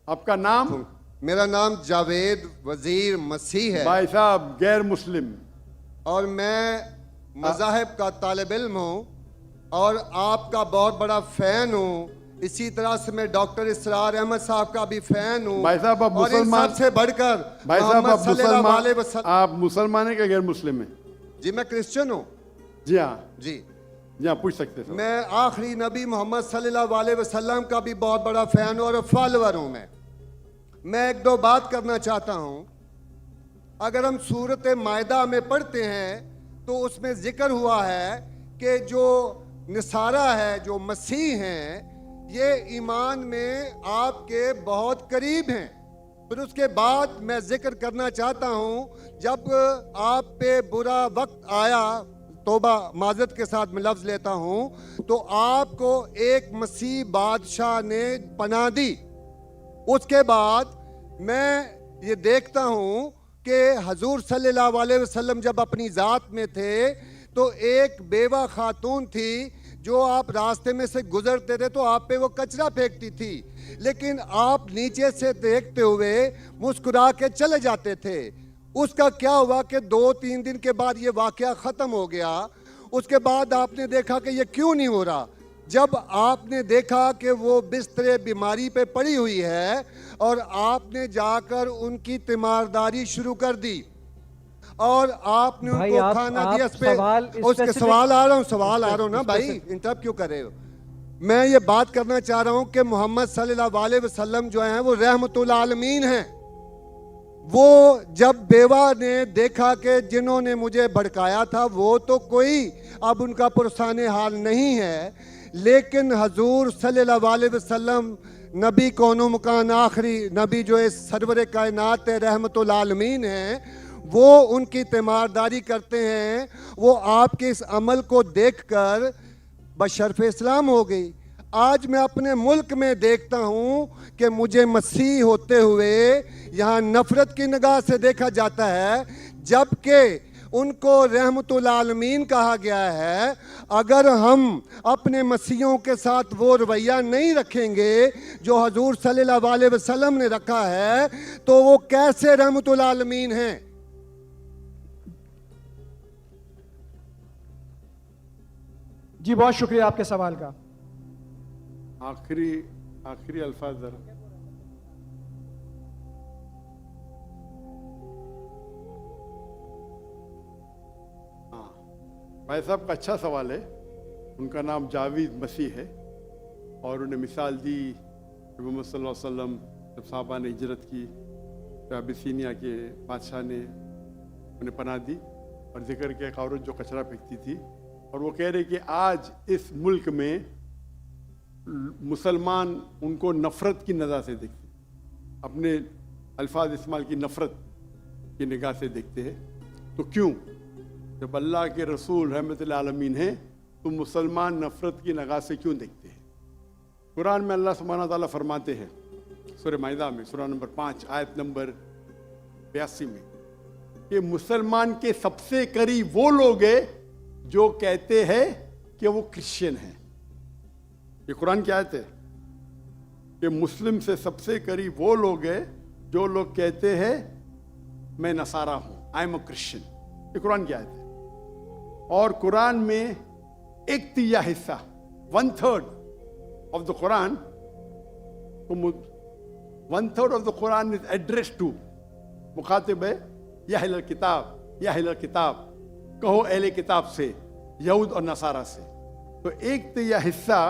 آپ کا نام؟ میرا نام جاوید وزیر مسیح ہے بھائی صاحب غیر مسلم، اور میں مذاہب کا طالب علم ہوں اور آپ کا بہت بڑا فین ہوں. اسی طرح سے میں ڈاکٹر اسرار احمد صاحب کا بھی فین ہوں. بھائی صاحب آپ اور ان مسلمان، سب سے بڑھ کر بھائی صاحب محمد آپ صلی اللہ مسلمان، علیہ وسلم. آپ مسلمان ہیں کہ غیر مسلم ہیں؟ جی میں کرسچن ہوں. جی ہاں، جی جی ہاں پوچھ سکتے ہیں. میں آخری نبی محمد صلی اللہ علیہ وسلم کا بھی بہت بڑا فین اور فالوور ہوں. میں ایک دو بات کرنا چاہتا ہوں. اگر ہم سورۃ مائدہ میں پڑھتے ہیں تو اس میں ذکر ہوا ہے کہ جو نصارہ ہے، جو مسیح ہیں، یہ ایمان میں آپ کے بہت قریب ہیں. پھر اس کے بعد میں ذکر کرنا چاہتا ہوں، جب آپ پہ برا وقت آیا، توبہ معذرت کے ساتھ میں لفظ لیتا ہوں، تو آپ کو ایک مسیح بادشاہ نے پناہ دی. اس کے بعد میں یہ دیکھتا ہوں کہ حضور صلی اللہ علیہ وسلم جب اپنی ذات میں تھے تو ایک بیوہ خاتون تھی جو آپ راستے میں سے گزرتے تھے تو آپ پہ وہ کچرا پھینکتی تھی، لیکن آپ نیچے سے دیکھتے ہوئے مسکرا کے چلے جاتے تھے. اس کا کیا ہوا کہ 2-3 دن کے بعد یہ واقعہ ختم ہو گیا. اس کے بعد آپ نے دیکھا کہ یہ کیوں نہیں ہو رہا. جب آپ نے دیکھا کہ وہ بستر بیماری پہ پڑی ہوئی ہے اور آپ نے جا کر ان کی تیمارداری شروع کر دی اور آپ نے ان کو کھانا دیا. اس کے سوال آ رہا ہوں نا بھائی، انٹرپٹ کیوں کر رہے ہو؟ میں یہ بات کرنا چاہ رہا ہوں کہ محمد صلی اللہ علیہ وسلم جو ہیں وہ رحمت العالمین ہیں. وہ جب بیوہ نے دیکھا کہ جنہوں نے مجھے بھڑکایا تھا وہ تو کوئی اب ان کا پرسان حال نہیں ہے، لیکن حضور صلی اللہ علیہ وسلم نبی کون و مکان آخری نبی جو اس سرور کائنات رحمت العالمین ہیں، وہ ان کی تیمارداری کرتے ہیں. وہ آپ کے اس عمل کو دیکھ کر بشرف اسلام ہو گئی. آج میں اپنے ملک میں دیکھتا ہوں کہ مجھے مسیح ہوتے ہوئے یہاں نفرت کی نگاہ سے دیکھا جاتا ہے، جبکہ ان کو رحمت العالمین کہا گیا ہے. اگر ہم اپنے مسیحوں کے ساتھ وہ رویہ نہیں رکھیں گے جو حضور صلی اللہ علیہ وسلم نے رکھا ہے تو وہ کیسے رحمت العالمین ہیں؟ جی بہت شکریہ آپ کے سوال کا. آخری الفاظ ذرا. بھائی صاحب کا اچھا سوال ہے. ان کا نام جاوید مسیح ہے اور انہیں مثال دی کہ محمد صلی اللہ علیہ وسلم جب صحابہ نے ہجرت کی تو ابیسینیا کے بادشاہ نے انہیں پناہ دی اور ذکر کیا ایک عورت جو کچرا پھینکتی تھی، اور وہ کہہ رہے کہ آج اس ملک میں مسلمان ان کو نفرت کی نظر سے دیکھتے، اپنے الفاظ استعمال کی نفرت کی نگاہ سے دیکھتے ہیں. تو کیوں؟ جب اللہ کے رسول رحمت العالمین ہیں تو مسلمان نفرت کی نگاہ سے کیوں دیکھتے ہیں؟ قرآن میں اللہ سبحانہ تعالیٰ فرماتے ہیں سورہ مائدہ میں سورہ نمبر 5 آیت نمبر 82 میں کہ مسلمان کے سب سے قریب وہ لوگ ہیں جو کہتے ہیں کہ وہ کرسچن ہیں. یہ قرآن کی آیت ہے کہ مسلم سے سب سے قریب وہ لوگ ہیں جو لوگ کہتے ہیں میں نصارہ ہوں، آئی ایم اے کرسچن. یہ قرآن کی آیت ہے. اور قرآن میں 1/3 حصہ 1/3 of the Quran 1/3 of the Quran is addressed to مخاطب ہے یا اہل الکتاب، یا اہل الکتاب کہو اہل کتاب سے، یہود اور نصارہ سے. تو 1/3 حصہ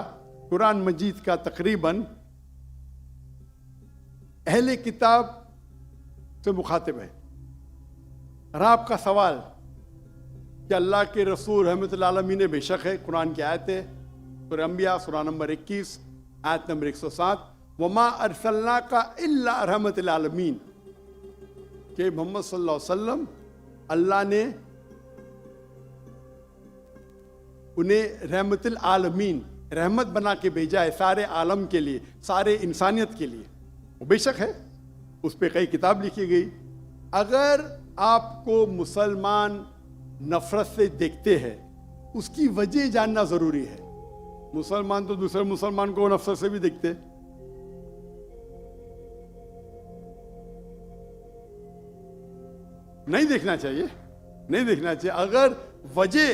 قرآن مجید کا تقریباً اہل کتاب سے مخاطب ہے. اور آپ کا سوال کہ اللہ کے رسول رحمت العالمین بے شک ہے، قرآن کی آیت ہے سورہ انبیاء سورہ نمبر 21 آیت نمبر 107 وما ارسلناک الا رحمت العالمین، کہ محمد صلی اللہ علیہ وسلم اللہ نے انہیں رحمت العالمین رحمت بنا کے بھیجا ہے سارے عالم کے لیے، سارے انسانیت کے لیے. وہ بے شک ہے، اس پہ کئی کتاب لکھی گئی. اگر آپ کو مسلمان نفرت سے دیکھتے ہیں اس کی وجہ جاننا ضروری ہے. مسلمان تو دوسرے مسلمان کو نفرت سے بھی دیکھتے. نہیں دیکھنا چاہیے، نہیں دیکھنا چاہیے. اگر وجہ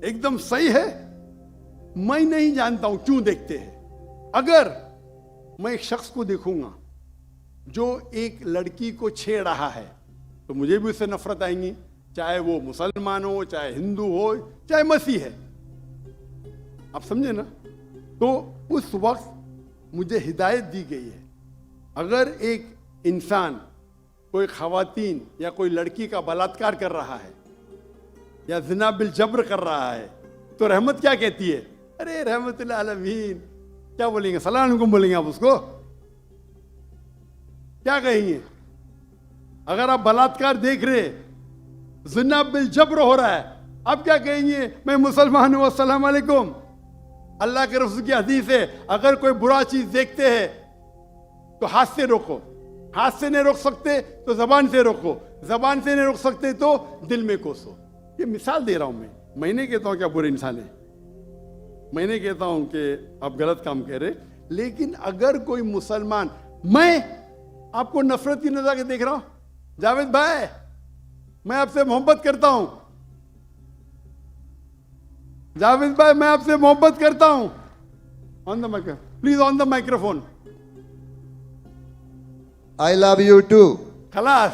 ایک دم صحیح ہے، میں نہیں جانتا ہوں کیوں دیکھتے ہیں. اگر میں ایک شخص کو دیکھوں گا جو ایک لڑکی کو چھیڑ رہا ہے تو مجھے بھی اس سے نفرت آئیں گی، چاہے وہ مسلمان ہو، چاہے ہندو ہو، چاہے مسیح ہے. آپ سمجھے نا؟ تو اس وقت مجھے ہدایت دی گئی ہے، اگر ایک انسان کوئی خواتین یا کوئی لڑکی کا بلاತ್ಕಾರ کر رہا ہے یا زنا بالجبر کر رہا ہے تو رحمت کیا کہتی ہے؟ ارے رحمت اللہ العالمین. کیا بولیں گے؟ السلام علیکم بولیں گے آپ اس کو؟ کیا کہیں گے؟ اگر آپ بلاತ್ಕಾರ دیکھ رہے، زنا بالجبر ہو رہا ہے، آپ کیا کہیں گے؟ میں مسلمان ہوں، السلام علیکم. اللہ کے رسول کی حدیث ہے، اگر کوئی برا چیز دیکھتے ہیں تو ہاتھ سے روکو، ہاتھ سے نہیں روک سکتے تو زبان سے روکو، زبان سے نہیں روک سکتے تو دل میں کوسو. یہ مثال دے رہا ہوں میں نہیں کہتا ہوں کہ آپ برے انسان ہیں، میں نہیں کہتا ہوں کہ آپ غلط کام کہہ رہے، لیکن اگر کوئی مسلمان، میں آپ کو نفرت کی نظر کے دیکھ رہا ہوں، جاوید بھائی میں آپ سے محبت کرتا ہوں، جاوید بھائی میں آپ سے محبت کرتا ہوں، on the microphone please, on the microphone. I love you too. خلاص.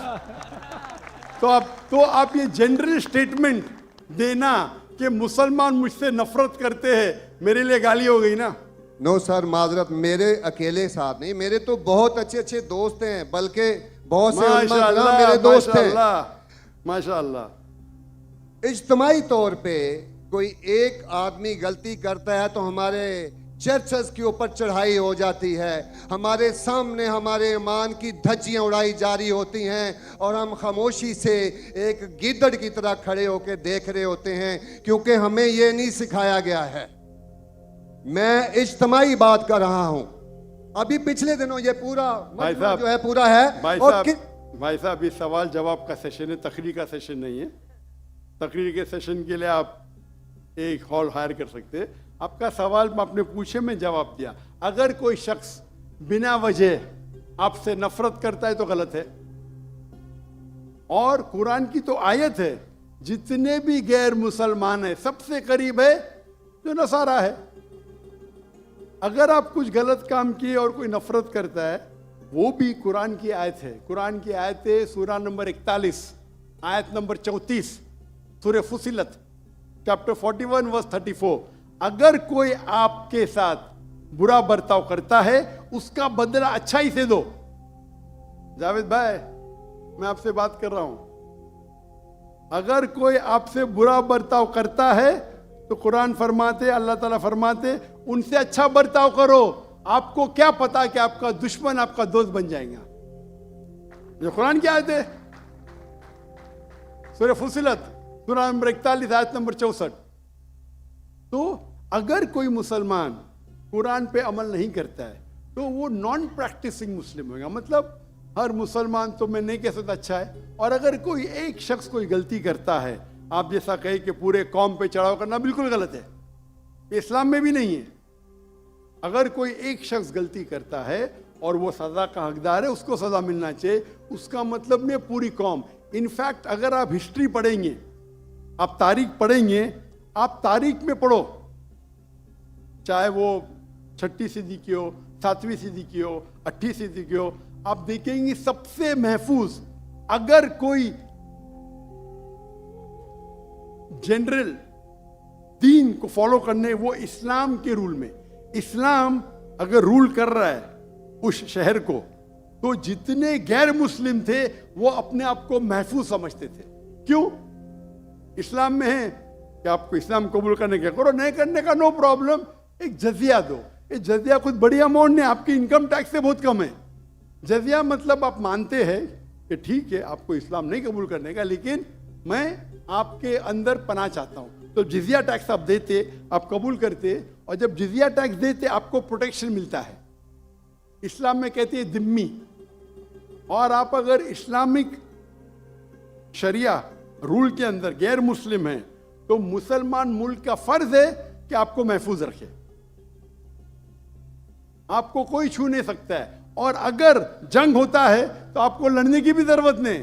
تو آپ یہ جنرل اسٹیٹمنٹ دینا کہ مسلمان مجھ سے نفرت کرتے ہیں، میرے لیے گالی ہو گئی نا. نو سر، معذرت، میرے اکیلے ساتھ نہیں، میرے تو بہت اچھے اچھے دوست ہیں، بلکہ بہت سے علماء کرام میرے دوست ہیں. ماشاء اللہ. اجتماعی طور پہ کوئی ایک آدمی غلطی کرتا ہے تو ہمارے چرچز کے اوپر چڑھائی ہو جاتی ہے، ہمارے سامنے ہمارے ایمان کی دھجیاں اڑائی جاری ہوتی ہیں، اور ہم خاموشی سے ایک گیدڑ کی طرح کھڑے ہو کے دیکھ رہے ہوتے ہیں، کیونکہ ہمیں یہ نہیں سکھایا گیا ہے. میں اجتماعی بات کر رہا ہوں. ابھی پچھلے دنوں یہ پورا مجمع جو ہے پورا ہے. بھائی صاحب، یہ سوال جواب کا سیشن ہے، تقریر کا سیشن نہیں ہے. تقریر کے سیشن کے لیے آپ ایک ہال ہائر کر سکتے ہیں. آپ کا سوال آپ نے پوچھے، میں جواب دیا. اگر کوئی شخص بنا وجہ آپ سے نفرت کرتا ہے تو غلط ہے. اور قرآن کی تو آیت ہے، جتنے بھی غیر مسلمان ہیں سب سے قریب ہے جو نصارہ ہے. اگر آپ کچھ غلط کام کیے اور کوئی نفرت کرتا ہے، وہ بھی قرآن کی آیت ہے. قرآن کی آیت ہے سورہ نمبر 41 آیت نمبر 34 سورہ فصلت چیپٹر 41 ورس 34. اگر کوئی آپ کے ساتھ برا برتاؤ کرتا ہے اس کا بدلہ اچھائی سے دو. جاوید بھائی میں آپ سے بات کر رہا ہوں. اگر کوئی آپ سے برا برتاؤ کرتا ہے تو قرآن فرماتے، اللہ تعالیٰ فرماتے ان سے اچھا برتاؤ کرو. آپ کو کیا پتا کہ آپ کا دشمن آپ کا دوست بن جائے گا. یہ قرآن کی آیت ہے، سورہ فصلت سورہ نمبر 41 آیت نمبر 64. تو اگر کوئی مسلمان قرآن پہ عمل نہیں کرتا ہے تو وہ نان پریکٹسنگ مسلم ہوگا. مطلب ہر مسلمان تو میں نہیں کہہ سکتا اچھا ہے. اور اگر کوئی ایک شخص کوئی غلطی کرتا ہے، آپ جیسا کہے کہ پورے قوم پہ چڑھاؤ کرنا بالکل غلط ہے، یہ اسلام میں بھی نہیں ہے. اگر کوئی ایک شخص غلطی کرتا ہے اور وہ سزا کا حقدار ہے، اس کو سزا ملنا چاہیے. اس کا مطلب نہیں پوری قوم. انفیکٹ اگر آپ ہسٹری پڑھیں گے، آپ تاریخ پڑھیں گے، آپ تاریخ میں پڑھو، چاہے وہ 6 صدی کی ہو، 7ویں صدی کی ہو، 8ویں صدی کی ہو، آپ دیکھیں گے سب سے محفوظ اگر کوئی جنرل دین کو فالو کرنے، وہ اسلام کے رول میں. اسلام اگر رول کر رہا ہے اس شہر کو، تو جتنے غیر مسلم تھے وہ اپنے آپ کو محفوظ سمجھتے تھے. کیوں؟ اسلام میں ہے کہ آپ کو اسلام قبول کرنے کے کرو، نہیں کرنے کا نو پرابلم. ایک جزیہ دو. یہ جزیہ کچھ بڑی اماؤنٹ نہیں، آپ کی انکم ٹیکس سے بہت کم ہے. جزیہ مطلب آپ مانتے ہیں کہ ٹھیک ہے آپ کو اسلام نہیں قبول کرنے کا، لیکن میں آپ کے اندر پناہ چاہتا ہوں. تو جزیہ ٹیکس آپ دیتے، آپ قبول کرتے، اور جب جزیہ ٹیکس دیتے آپ کو پروٹیکشن ملتا ہے. اسلام میں کہتے ہیں ذمی. اور آپ اگر اسلامک شریعہ رول کے اندر غیر مسلم ہیں تو مسلمان ملک کا فرض ہے کہ آپ کو محفوظ رکھے. آپ کو کوئی چھو نہیں سکتا ہے. اور اگر جنگ ہوتا ہے تو آپ کو لڑنے کی بھی ضرورت نہیں.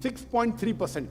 6.3%,